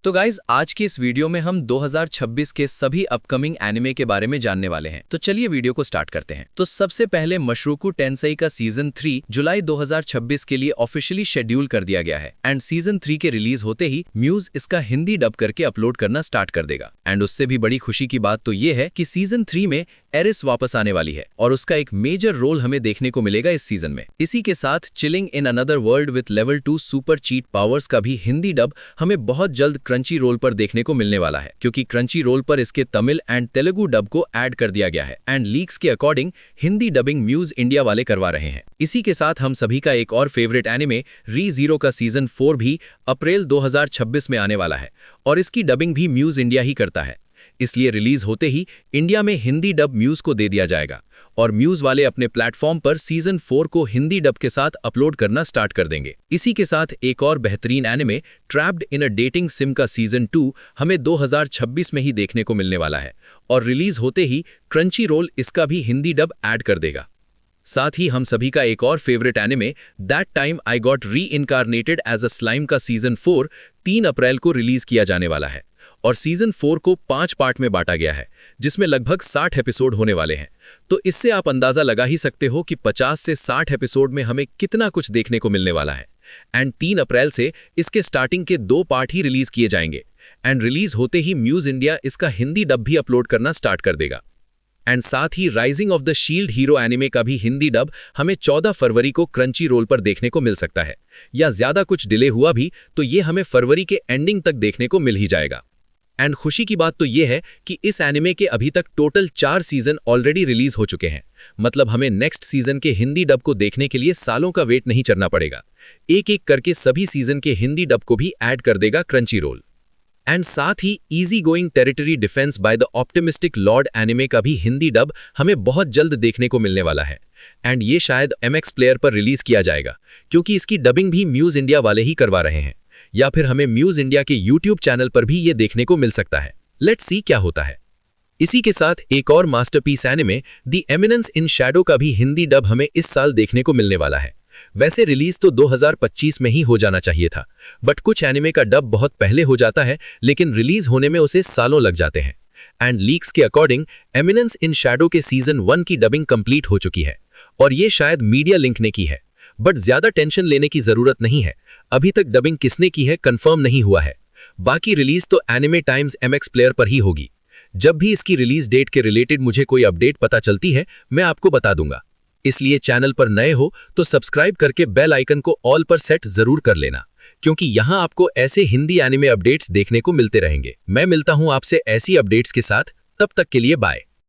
तो गाइज आज की इस वीडियो में हम 2026 के सभी अपकमिंग एनिमे के बारे में जानने वाले हैं। तो चलिए वीडियो को स्टार्ट करते हैं। तो सबसे पहले मशरूकु टेंसेई का सीजन 3 जुलाई 2026 के लिए ऑफिशियली शेड्यूल कर दिया गया है एंड सीजन 3 के रिलीज होते ही म्यूज इसका हिंदी डब करके अपलोड करना स्टार्ट कर देगा। एंड उससे भी बड़ी खुशी की बात तो ये है कि सीजन 3 में एरिस वापस आने वाली है और उसका एक मेजर रोल हमें देखने को मिलेगा इस सीजन में। इसी के साथ chilling in another world with level 2 super cheat powers का भी हिंदी डब हमें बहुत जल्द क्रंची रोल पर देखने को मिलने वाला है, क्योंकि क्रंची रोल पर इसके तमिल एंड तेलुगु डब को ऐड कर दिया गया है एंड लीक्स के according Hindi dubbing Muse India वाले करवा रहे हैं। इसी के साथ हम सभी का एक और फेवरेट एनिमे री-ज़ीरो का सीजन 4 भी अप्रैल 2026 में आने वाला है और इसकी डबिंग भी म्यूज इंडिया ही करता है। इसलिए रिलीज होते ही इंडिया में हिंदी डब म्यूज को दे दिया जाएगा और म्यूज वाले अपने प्लेटफॉर्म पर सीजन 4 को हिंदी डब के साथ अपलोड करना स्टार्ट कर देंगे। इसी के साथ एक और बेहतरीन anime trapped in a dating SIM का सीजन 2 हमें 2026 में ही देखने को मिलने वाला है और रिलीज होते ही क्रंची रोल इसका भी हिंदी डब ऐड कर देगा। साथ ही हम सभी का एक और favourite anime that time I got reincarnated as a slime का सीजन 4 3 अप्रैल को रिलीज किया जाने वाला है और सीजन 4 को 5 पार्ट में बांटा गया है, जिसमें लगभग 60 एपिसोड होने वाले हैं। तो इससे आप अंदाजा लगा ही सकते हो कि 50 से 60 एपिसोड में हमें कितना कुछ देखने को मिलने वाला है। एंड 3 अप्रैल से इसके स्टार्टिंग के 2 पार्ट ही रिलीज किए जाएंगे एंड रिलीज होते ही म्यूज इंडिया इसका हिंदी डब भी अपलोड करना स्टार्ट कर देगा। एंड साथ ही rising of the shield hero anime का भी हिंदी डब हमें 14 फरवरी को क्रंची रोल पर देखने को मिल सकता है, या ज्यादा कुछ डिले हुआ भी तो ये हमें फरवरी के एंडिंग तक देखने को मिल ही जाएगा। एंड खुशी की बात तो ये है कि इस एनिमे के अभी तक टोटल 4 सीजन ऑलरेडी रिलीज हो चुके हैं, मतलब हमें नेक्स्ट सीजन के हिंदी डब को देखने के लिए सालों का वेट नहीं करना पड़ेगा। एक एक करके सभी सीजन के हिंदी डब को भी ऐड कर देगा क्रंची रोल। एंड साथ ही easy going territory defence by the optimistic lord anime का भी हिंदी डब हमें बहुत जल्द देखने को मिलने वाला है एंड ये शायद MX प्लेयर पर रिलीज किया जाएगा, क्योंकि इसकी डबिंग भी म्यूज इंडिया वाले ही करवा रहे हैं, या फिर हमें म्यूज इंडिया के YouTube चैनल पर भी ये देखने को मिल सकता है। लेट्स सी क्या होता है। इसी के साथ एक और masterpiece anime the eminence in Shadow का भी हिंदी डब हमें इस साल देखने को मिलने वाला है। वैसे रिलीज तो 2025 में ही हो जाना चाहिए था, बट कुछ एनिमे का डब बहुत पहले हो जाता है लेकिन रिलीज होने में उसे सालों लग जाते हैं। एंड लीक्स के अकॉर्डिंग एमिनेंस इन शैडो के सीजन 1 की डबिंग कंप्लीट हो चुकी है और ये शायद मीडिया लिंक ने की है, बट ज्यादा टेंशन लेने की जरूरत नहीं है। अभी तक डबिंग किसने की है कंफर्म नहीं हुआ है। बाकी रिलीज तो एनिमे टाइम्स MX प्लेयर पर ही होगी। जब भी इसकी रिलीज डेट के रिलेटेड मुझे कोई अपडेट पता चलती है मैं आपको बता दूंगा। इसलिए चैनल पर नए हो तो सब्सक्राइब करके बेल आइकन को ऑल पर सेट जरूर कर लेना, क्योंकि यहां आपको ऐसे हिंदी एनिमे अपडेट्स देखने को मिलते रहेंगे। मैं मिलता हूं आपसे ऐसी अपडेट्स के साथ, तब तक के लिए बाय।